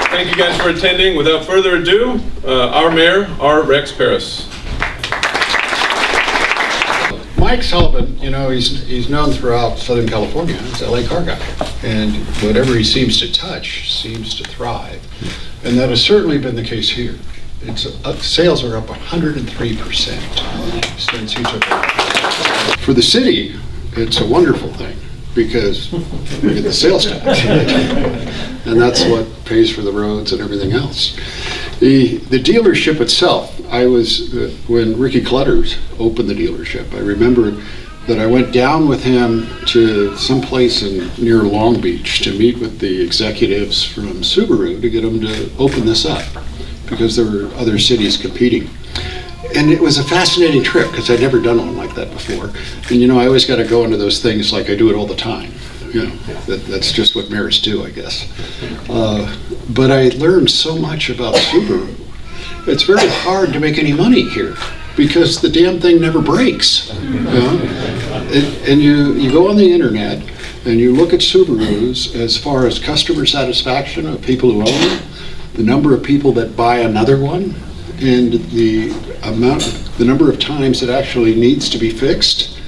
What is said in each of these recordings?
Thank you guys for attending. Without further ado, our mayor, R. Rex Paris. Mike Sullivan, you know, he's known throughout Southern California as LA car guy, and whatever he seems to touch seems to thrive, and that has certainly been the case here. Sales are up 103% since he took over. For the city, it's a wonderful thing because we get the sales tax, and that's what pays for the roads and everything else. The dealership itself, when Ricky Clutters opened the dealership, I remember that I went down with him to some place near Long Beach to meet with the executives from Subaru to get them to open this up because there were other cities competing. And it was a fascinating trip because I'd never done one like that before. And you know, I always got to go into those things like I do it all the time. You know, that's just what mayors do, I guess. But I learned so much about Subaru. It's very hard to make any money here because the damn thing never breaks. You know? And you go on the internet and you look at Subarus as far as customer satisfaction of people who own them, the number of people that buy another one, and the number of times it actually needs to be fixed.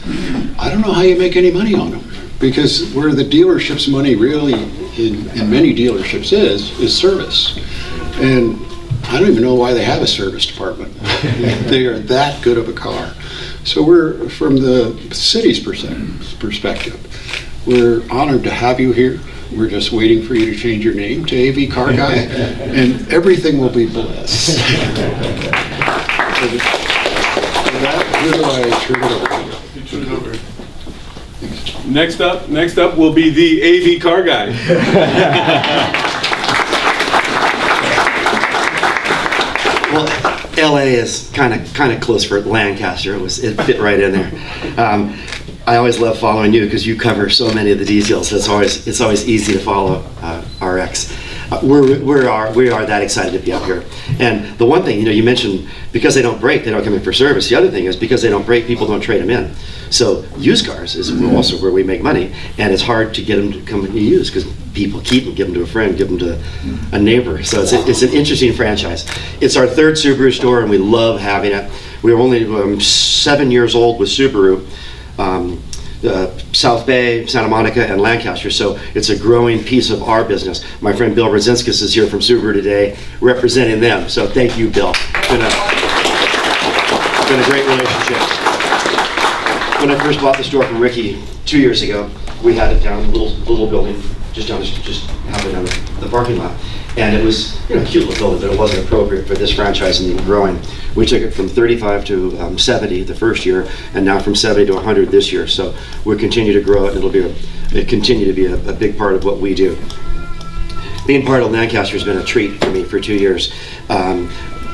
I don't know how you make any money on them. Because where the dealership's money really, in many dealerships is service. And I don't even know why they have a service department. They are that good of a car. So we're, from the city's perspective, we're honored to have you here. We're just waiting for you to change your name to AV Car Guy, and everything will be blessed. With that, who do I turn it over to? Turn it over. Next up will be the AV Car Guy. Well, LA is kind of close for Lancaster. It fit right in there. I always love following you because you cover so many of the details. It's always easy to follow RX. We are that excited to be up here. And the one thing, you mentioned, because they don't break, they don't come in for service. The other thing is because they don't break, people don't trade them in. So used cars is also where we make money, and it's hard to get them to come and be used because people keep them, give them to a friend, give them to a neighbor. So it's an interesting franchise. It's our third Subaru store, and we love having it. We were only 7 years old with Subaru. South Bay, Santa Monica, and Lancaster, so it's a growing piece of our business. My friend Bill Brzezinskis is here from Subaru today, representing them, so thank you, Bill. It's been a great relationship. When I first bought the store from Ricky 2 years ago, we had it down, a little building, just halfway down the parking lot. And it was a cute little building, but it wasn't appropriate for this franchise and growing. We took it from 35 to 70 the first year, and now from 70 to 100 this year. So we'll continue to grow it, and it'll continue to be a big part of what we do. Being part of Lancaster has been a treat for me for 2 years.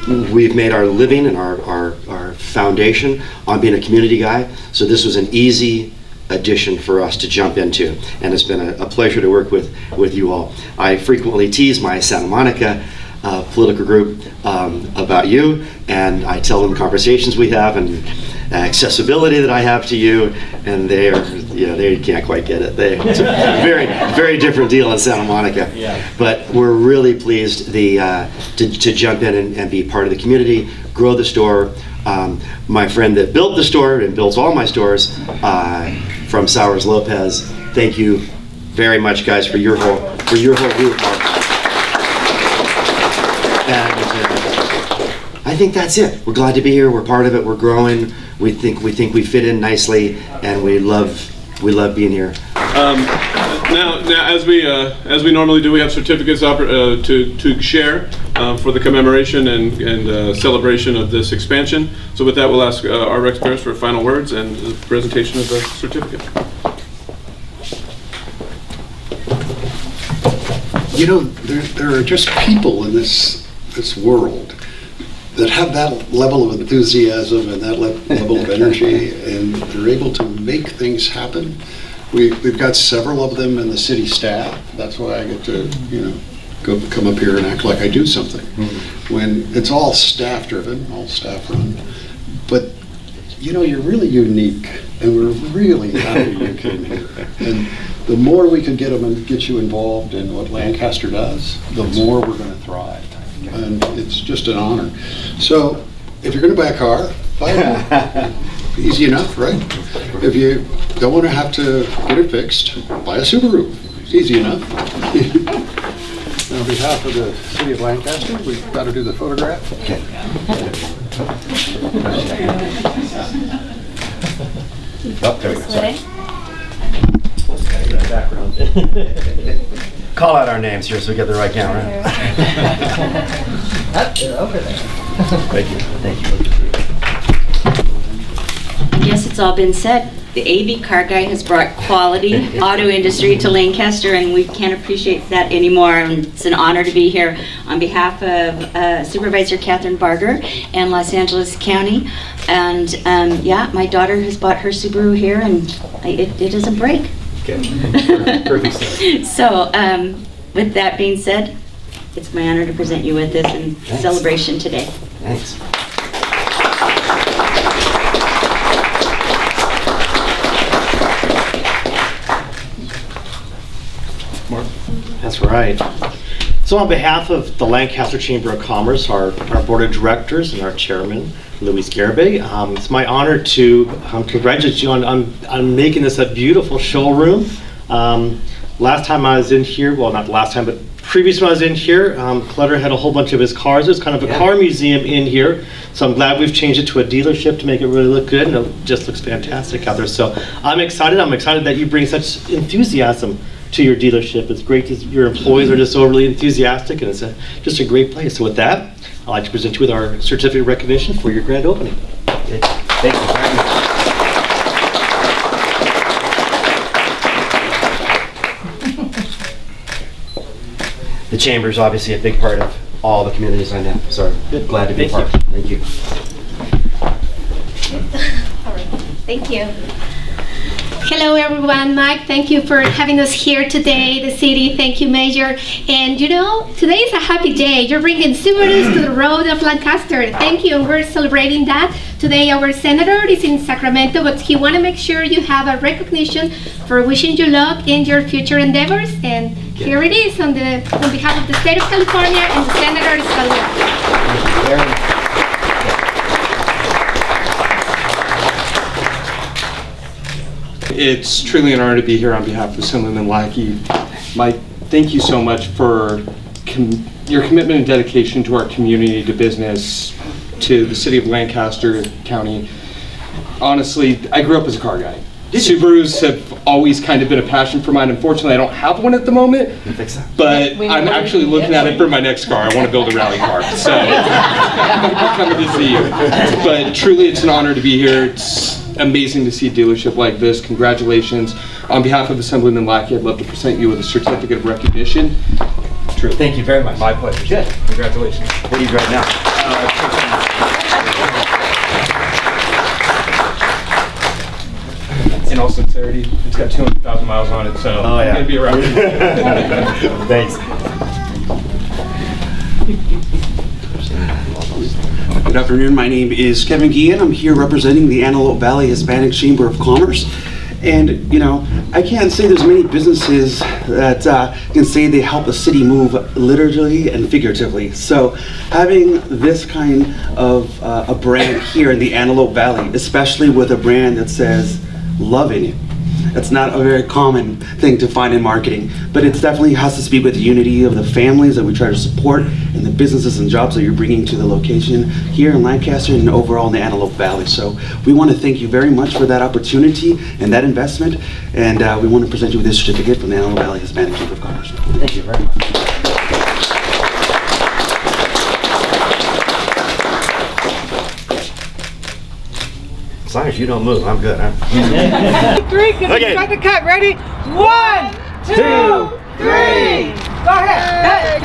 We've made our living and our foundation on being a community guy. So this was an easy addition for us to jump into, and it's been a pleasure to work with you all. I frequently tease my Santa Monica political group about you, and I tell them conversations we have and accessibility that I have to you, and they can't quite get it. It's a very, very different deal in Santa Monica. Yeah. But we're really pleased to jump in and be part of the community, grow the store. My friend that built the store and builds all my stores, from Sowers Lopez, thank you very much, guys, for your whole group. And I think that's it. We're glad to be here. We're part of it. We're growing. We think we fit in nicely, and we love being here. Now, as we normally do, we have certificates to share for the commemoration and celebration of this expansion. So with that, we'll ask our Rex Paris for final words and the presentation of the certificate. You know, there are just people in this world that have that level of enthusiasm and that level of energy, and they're able to make things happen. We've got several of them in the city staff. That's why I get to, come up here and act like I do something. Mm-hmm. When it's all staff driven, all staff run. But, you're really unique, and we're really happy you came here. And the more we can get them and get you involved in what Lancaster does, the more we're going to thrive. And it's just an honor. So if you're going to buy a car, buy one. Easy enough, right? If you don't want to have to get it fixed, buy a Subaru. Easy enough. On behalf of the city of Lancaster, we've got to do the photograph. Okay. Oh, there we go. Sorry. Call out our names here so we get the right camera. Over there. Thank you. Thank you. Yes, it's all been said. The AV car guy has brought quality auto industry to Lancaster, and we can't appreciate that anymore. And it's an honor to be here on behalf of Supervisor Catherine Barger and Los Angeles County. And yeah, my daughter has bought her Subaru here, and it doesn't break. Okay. Perfect. So with that being said, it's my honor to present you with this in celebration today. Thanks. That's right. So on behalf of the Lancaster Chamber of Commerce, our board of directors and our chairman, Luis Garibay, it's my honor to congratulate you on making this a beautiful showroom. Last time I was in here, well, not the last time, but previous when I was in here, Clutter had a whole bunch of his cars. There's kind of a car museum in here. So I'm glad we've changed it to a dealership to make it really look good, and it just looks fantastic out there. So I'm excited. I'm excited that you bring such enthusiasm to your dealership. It's great that your employees are just overly enthusiastic, and it's just a great place. So with that, I'd like to present you with our certificate of recognition for your grand opening. Thank you very much. The chamber is obviously a big part of all the communities I know, so glad to be a part. Thank you. All right. Thank you. Hello, everyone. Mike, thank you for having us here today. The city, thank you, Mayor. And you know, today is a happy day. You're bringing Subarus to the road of Lancaster. Thank you. We're celebrating that. Today, our senator is in Sacramento, but he want to make sure you have a recognition for wishing you luck in your future endeavors. And here it is on behalf of the state of California and the senator of California. It's truly an honor to be here on behalf of Assemblyman Lackey. Mike, thank you so much for your commitment and dedication to our community, to business, to the city of Lancaster County. Honestly, I grew up as a car guy. Subarus have always kind of been a passion for mine. Unfortunately, I don't have one at the moment, but I'm actually looking at it for my next car. I want to build a rally car, so I'm coming to see you. But truly, it's an honor to be here. It's amazing to see a dealership like this. Congratulations. On behalf of Assemblyman Lackey, I'd love to present you with a certificate of recognition. True. Thank you very much. My pleasure. Good. Congratulations. What do you drive now? In all sincerity, it's got 200,000 miles on it, so Oh, yeah. I'm going to be around. Thanks. Good afternoon. My name is Kevin Guillen. I'm here representing the Antelope Valley Hispanic Chamber of Commerce. And, you know, I can't say there's many businesses that can say they help a city move literally and figuratively. So having this kind of a brand here in the Antelope Valley, especially with a brand that says love in it, that's not a very common thing to find in marketing, but it definitely has to speak with the unity of the families that we try to support and the businesses and jobs that you're bringing to the location here in Lancaster and overall in the Antelope Valley. So we want to thank you very much for that opportunity and that investment, and we want to present you with this certificate from the Antelope Valley Hispanic Chamber of Commerce. Thank you very much. As long as you don't move, I'm good. Three, can Okay. you start the cut? Ready? 1, 2, 3. Go ahead.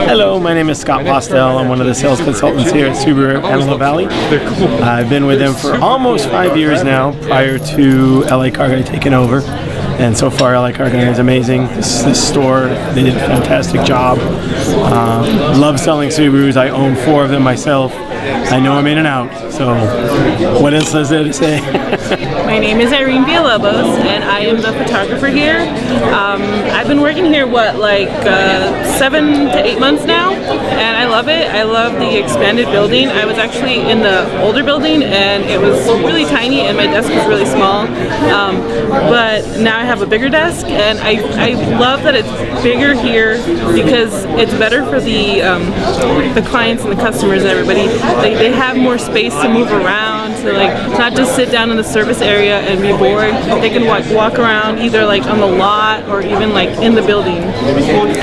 Hello, my name is Scott Postel. I'm one of the sales consultants here at Subaru Antelope Valley. I've been with them for almost 5 years now, prior to LA Car Guy taking over. And so far, LA Car Guy is amazing. This store, they did a fantastic job. Love selling Subarus. I own 4 of them myself. I know I'm in and out. So what else is there to say? My name is Irene Villalobos, and I am the photographer here. I've been working here, 7 to 8 months now, and I love it. I love the expanded building. I was actually in the older building, and it was really tiny, and my desk was really small. But now I have a bigger desk, and I love that it's bigger here because it's better for the clients and the customers and everybody. They have more space to move around, to not just sit down in the service area and be bored. They can walk around either on the lot or even in the building.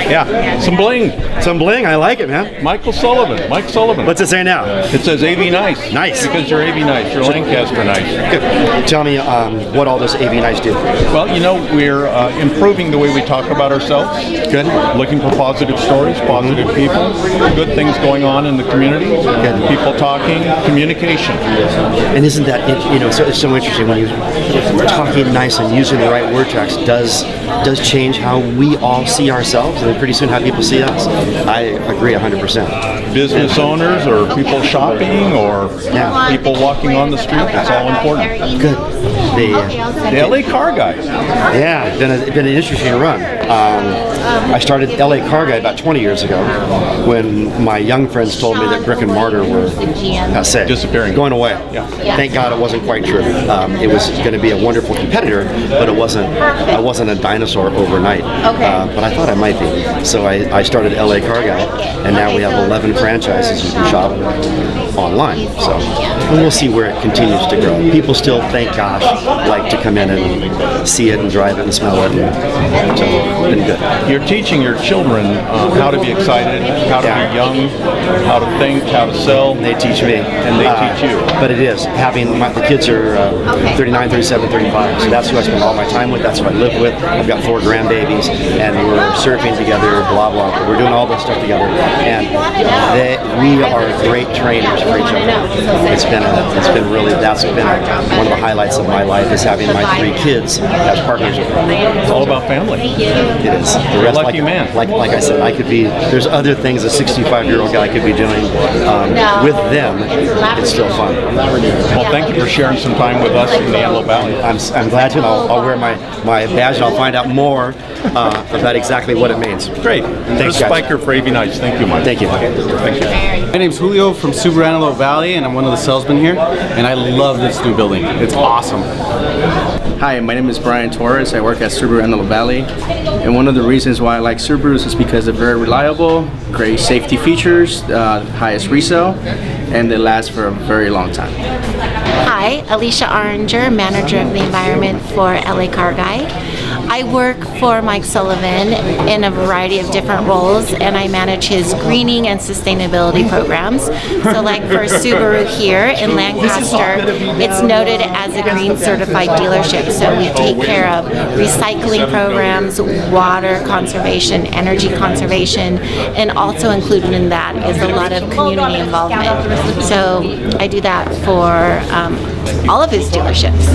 Yeah, some bling. Some bling, I like it, man. Mike Sullivan. What's it say now? It says AV Nice. Nice. Because you're AV Nice, you're Lancaster Nice. Good. Tell me what all does AV Nice do? Well, we're improving the way we talk about ourselves. Good. Looking for positive stories, positive people, good things going on in the community. Good. People talking, communication. And isn't that, it's so interesting when you're talking nice and using the right word tracks does change how we all see ourselves and pretty soon how people see us. I agree 100%. Business owners or people shopping or people walking on the street, it's all important. Good. The LA Car Guy. Yeah, it's been an interesting run. I started LA Car Guy about 20 years ago when my young friends told me that brick and mortar were disappearing, going away. Yeah. Thank God it wasn't quite true. It was going to be a wonderful competitor, but I wasn't a dinosaur overnight. But I thought I might be. So I started LA Car Guy, and now we have 11 franchises you can shop online. So we'll see where it continues to grow. People still, thank gosh, like to come in and see it and drive it and smell it. So it's been good. You're teaching your children how to be excited, how to be young, how to think, how to sell. They teach me. And they teach you. But it is. The kids are 39, 37, 35. So that's who I spend all my time with. That's who I live with. I've got 4 grandbabies, and we're surfing together, blah, blah. We're doing all this stuff together. And we are great trainers for each other. That's been one of the highlights of my life is having my 3 kids as partners with me. It's all about family. It is. You're a lucky man. Like I said, there's other things a 65-year-old guy could be doing with them. It's still fun. Well, thank you for sharing some time with us in the Antelope Valley. I'm glad to. I'll wear my badge and I'll find out more about exactly what it means. Great. Thanks, Spiker for AV Nights. Thank you, Mike. Thank you. Thank you. My name's Julio from Subaru Antelope Valley, and I'm one of the salesmen here, and I love this new building. It's awesome. Hi, my name is Brian Torres. I work at Subaru Antelope Valley, and one of the reasons why I like Subarus is because they're very reliable, great safety features, highest resale, and they last for a very long time. Hi, Alicia Aranger, Manager of the Environment for LA Car Guy. I work for Mike Sullivan in a variety of different roles, and I manage his greening and sustainability programs. So like for Subaru here in Lancaster, it's noted as a green certified dealership. So we take care of recycling programs, water conservation, energy conservation, and also included in that is a lot of community involvement. So I do that for all of his dealerships.